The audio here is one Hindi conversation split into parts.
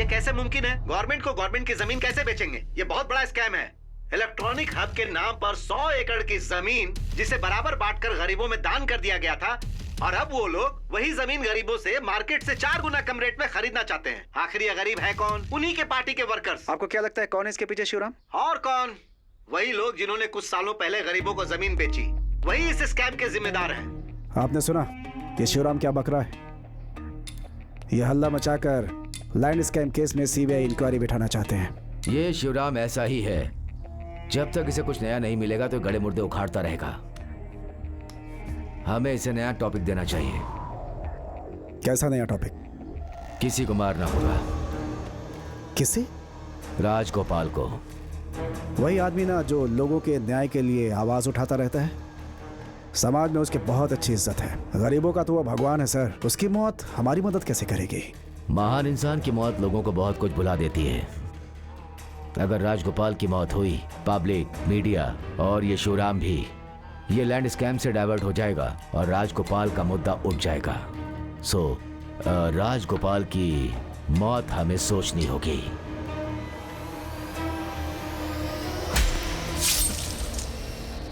ये कैसे मुमकिन है? गवर्नमेंट को गवर्नमेंट की जमीन कैसे बेचेंगे? ये बहुत बड़ा स्कैम है। इलेक्ट्रॉनिक हब के नाम पर 100 एकड़ की जमीन जिसे बराबर बांटकर गरीबों में दान कर दिया गया था, और अब वो लोग वही जमीन गरीबों से मार्केट से 4 गुना कम रेट में खरीदना चाहते हैं। आखिर ये गरीब है कौन? उन्हीं के पार्टी के वर्कर्स। आपको क्या लगता है कौन है इसके पीछे शिवराम? और कौन? वही लोग जिन्होंने कुछ सालों पहले गरीबों को जमीन बेची, वही इस स्कैम के जिम्मेदार हैं। आपने सुना कि शिवराम क्या बक रहा है? ये हल्ला मचाकर लैंड स्कैम केस में सीबीआई इंक्वायरी बिठाना चाहते हैं। ये शिवराम ऐसा ही है, जब तक इसे कुछ नया नहीं मिलेगा तो गड़े मुर्दे उखाड़ता रहेगा। हमें इसे नया टॉपिक देना चाहिए। कैसा नया टॉपिक? किसी को मारना होगा। किसे? राजगोपाल को। वही आदमी ना जो लोगों के न्याय के लिए आवाज उठाता रहता है। समाज में उसकी बहुत अच्छी इज्जत है। गरीबों का तो वो भगवान है सर। उसकी मौत हमारी मदद कैसे करेगी? महान इंसान की मौत लोगों को बहुत कुछ भुला देती है। अगर राजगोपाल की मौत हुई, पब्लिक, मीडिया और ये शिवराम भी, ये लैंड स्कैम से डाइवर्ट हो जाएगा और राजगोपाल का मुद्दा उठ जाएगा। सो राजगोपाल की मौत हमें सोचनी होगी।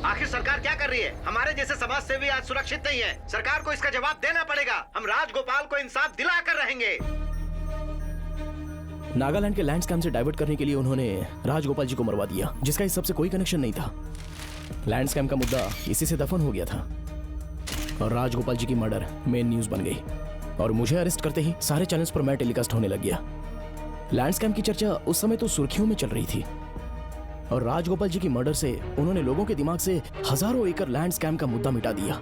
आखिर सरकार क्या कर रही है? हमारे जैसे समाज सेवी आज सुरक्षित नहीं है। सरकार को इसका जवाब देना पड़ेगा। हम राजगोपाल को इंसाफ दिलाकर रहेंगे। नागालैंड के लैंड स्कैम से डाइवर्ट करने के लिए उन्होंने राजगोपाल जी को मरवा दिया, जिसका इस सबसे कोई कनेक्शन नहीं था। लैंड स्कैम का मुद्दा इसी से दफन हो गया था और राजगोपाल जी की मर्डर मेन न्यूज बन गई और मुझे अरेस्ट करते ही सारे चैनल्स पर मैं टेलीकास्ट होने लग गया। लैंड स्कैम की चर्चा उस समय तो सुर्खियों में चल रही थी और राजगोपाल जी की मर्डर से उन्होंने लोगों के दिमाग से हजारों एकड़ लैंड स्कैम का मुद्दा मिटा दिया।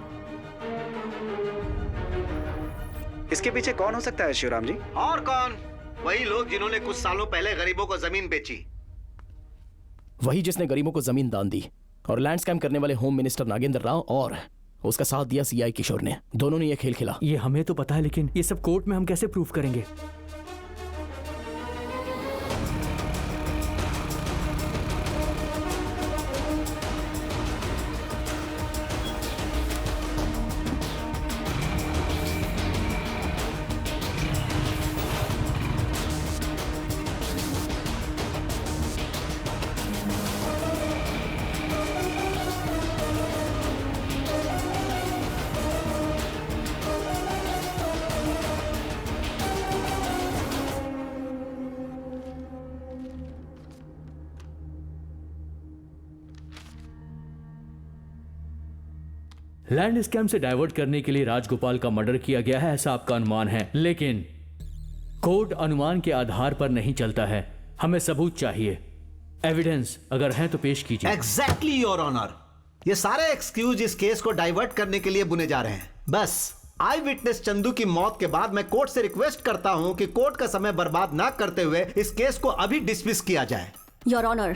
इसके पीछे कौन हो सकता है शिवराम जी? और कौन? वही लोग जिन्होंने कुछ सालों पहले गरीबों को जमीन बेची। वही जिसने गरीबों को जमीन दान दी और लैंड स्कैम करने वाले होम मिनिस्टर नागेंद्र राव और उसका साथ दिया सीआई किशोर ने। दोनों ने यह खेल खेला। ये हमें तो पता है, लेकिन ये सब कोर्ट में हम कैसे प्रूफ करेंगे? लैंड स्कैम से डाइवर्ट करने के लिए राजगोपाल का मर्डर किया गया है, ऐसा आपका अनुमान है, लेकिन कोर्ट अनुमान के आधार पर नहीं चलता है। हमें सबूत चाहिए। एविडेंस अगर है तो पेश कीजिए। Exactly your honour. ये सारे एक्सक्यूज इस केस को डाइवर्ट करने के लिए बुने जा रहे हैं। बस आई विटनेस चंदू की मौत के बाद मैं कोर्ट से रिक्वेस्ट करता हूं कि कोर्ट का समय बर्बाद ना करते हुए इस केस को अभी डिसमिस किया जाए। योर ऑनर,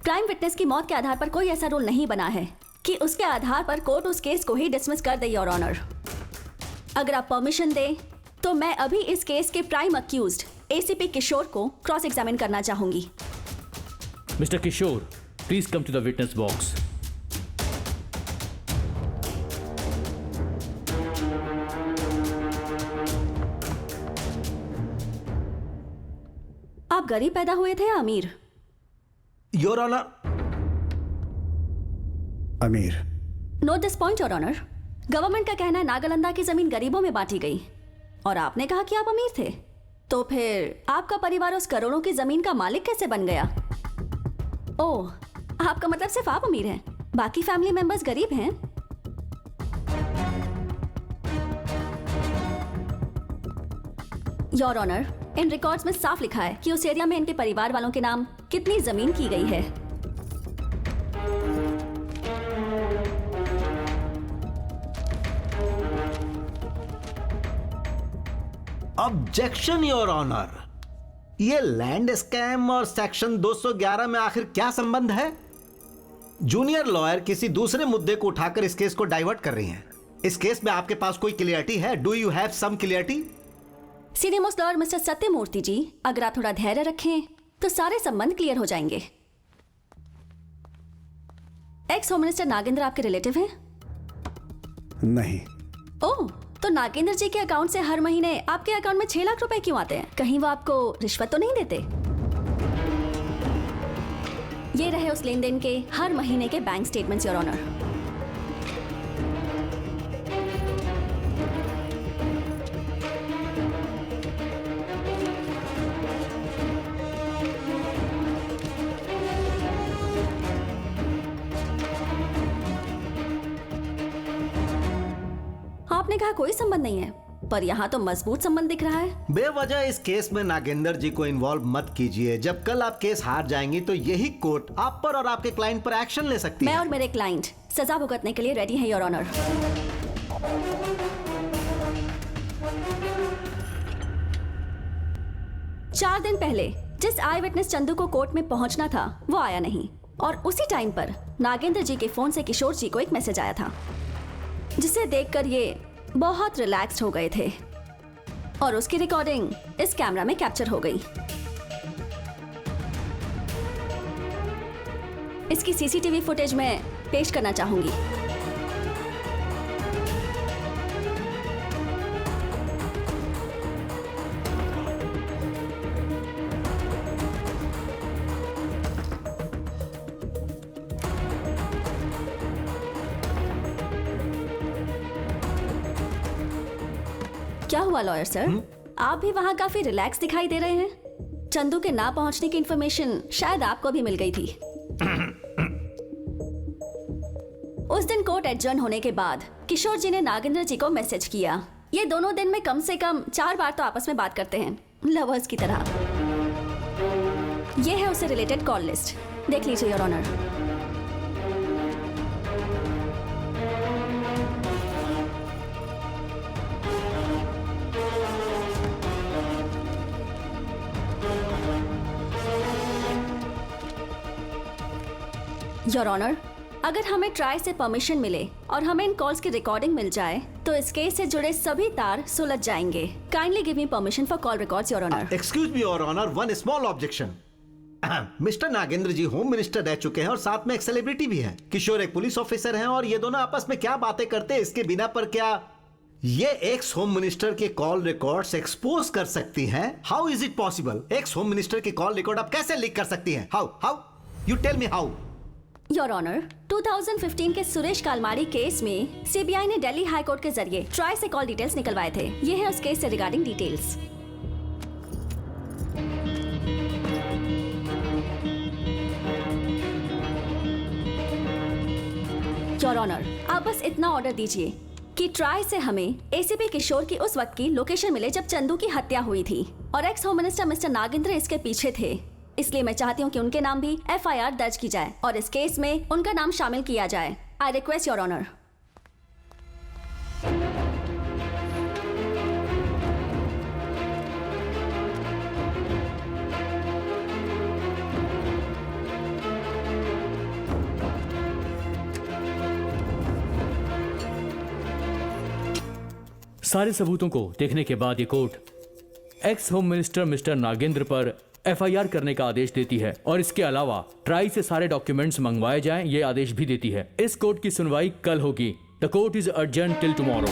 क्राइम विटनेस की मौत के आधार पर कोई ऐसा रूल नहीं बना है कि उसके आधार पर कोर्ट उस केस को ही डिसमिस कर दे। योर ऑनर, अगर आप परमिशन दें तो मैं अभी इस केस के प्राइम अक्यूज्ड एसीपी किशोर को क्रॉस एग्जामिन करना चाहूंगी। Mister Kishore, please come to the witness box. आप गरीब पैदा हुए थे या अमीर? योर ऑनर, अमीर। Note this point your honour. Government का कहना है नागालैंड की जमीन गरीबों में बांटी गई और आपने कहा कि आप अमीर थे, तो फिर आपका परिवार उस करोड़ों की जमीन का मालिक कैसे बन गया? ओह, आपका मतलब सिर्फ आप अमीर हैं, बाकी फैमिली मेंबर्स गरीब हैं? योर ऑनर, इन रिकॉर्ड्स में साफ लिखा है कि उस एरिया में इनके परिवार वालों के नाम कितनी जमीन की गई है। Objection your honour. ये लैंड स्कैम और सेक्शन 211 में आखिर क्या संबंध है? जूनियर लॉयर किसी दूसरे मुद्दे को उठाकर इस केस को डाइवर्ट कर रही हैं। इस केस में आपके पास कोई क्लियरिटी है? Do you have some clarity? Senior most lawyer mister Satyamurthy ji, अगर आप थोड़ा धैर्य रखें तो सारे संबंध क्लियर हो जाएंगे। एक्स होम मिनिस्टर नागेंद्र आपके रिलेटिव हैं? नहीं। ओह, तो नागेंद्र जी के अकाउंट से हर महीने आपके अकाउंट में 6 लाख रुपए क्यों आते हैं? कहीं वो आपको रिश्वत तो नहीं देते? ये रहे उस लेन देन के हर महीने के बैंक स्टेटमेंट्स, योर ऑनर। आपने कहा कोई संबंध नहीं है, पर यहाँ तो मजबूत संबंध दिख रहा है। बेवजह इस केस में नागेंद्र जी को इन्वॉल्व मत कीजिए। जब कल आप केस हार जाएंगी तो यही कोर्ट आप पर और आपके क्लाइंट पर एक्शन ले सकती मैं है। और मेरे क्लाइंट सजा भुगतने के लिए रेडी हैं, योर ऑनर। चार दिन पहले जिस आई विटनेस चंदू को कोर्ट में पहुंचना था वो आया नहीं, और उसी टाइम पर नागेंद्र जी के फोन से किशोर जी को एक मैसेज आया था, जिसे देखकर ये बहुत रिलैक्स्ड हो गए थे और उसकी रिकॉर्डिंग इस कैमरा में कैप्चर हो गई। इसकी सीसीटीवी फुटेज मैं पेश करना चाहूंगी। क्या हुआ लॉयर सर? आप भी वहाँ काफी रिलैक्स दिखाई दे रहे हैं। चंदू के ना पहुंचने की इंफॉर्मेशन शायद आपको भी मिल गई थी। उस दिन कोर्ट एडजर्न होने के बाद किशोर जी ने नागेंद्र जी को मैसेज किया। ये दोनों दिन में कम से कम 4 बार तो आपस में बात करते हैं, लवर्स की तरह। ये है उससे रिलेटेड कॉल लिस्ट, देख लीजिए योर ऑनर। योर ऑनर, अगर हमें ट्राई से परमिशन मिले और हमें इन कॉल्स की रिकॉर्डिंग मिल जाए तो इस केस से जुड़े सभी तार सुलझ जाएंगे। Kindly give me permission for call records, your honour. Excuse me your honour, one small objection. Mister Nagendra ji home minister रह चुके हैं और साथ में एक सेलिब्रिटी भी है। किशोर एक पुलिस ऑफिसर हैं और ये दोनों आपस में क्या बातें करते हैं इसके बिना पर क्या ये एक्स होम मिनिस्टर के कॉल रिकॉर्ड्स एक्सपोज कर सकती हैं? How is it possible? Ex home minister के कॉल रिकॉर्ड आप कैसे लीक कर सकती हैं? How you tell me how. Your honour, 2015 के सुरेश कालमाड़ी केस में सीबीआई ने दिल्ली हाई कोर्ट के जरिए ट्राई से कॉल डिटेल्स निकलवाए थे। ये है उस केस से रिगार्डिंग डिटेल्स। योर ऑनर, आप बस इतना ऑर्डर दीजिए कि ट्राई से हमें एसीपी किशोर की उस वक्त की लोकेशन मिले जब चंदू की हत्या हुई थी, और x home minister mister Nagendra इसके पीछे थे। इसलिए मैं चाहती हूँ कि उनके नाम भी एफआईआर दर्ज की जाए और इस केस में उनका नाम शामिल किया जाए। I request your honour. सारे सबूतों को देखने के बाद ये court ex home minister mister Nagendra पर एफआईआर करने का आदेश देती है और इसके अलावा ट्राई से सारे डॉक्यूमेंट्स मंगवाए जाएं, ये आदेश भी देती है। इस कोर्ट की सुनवाई कल होगी। The court is urgent till tomorrow.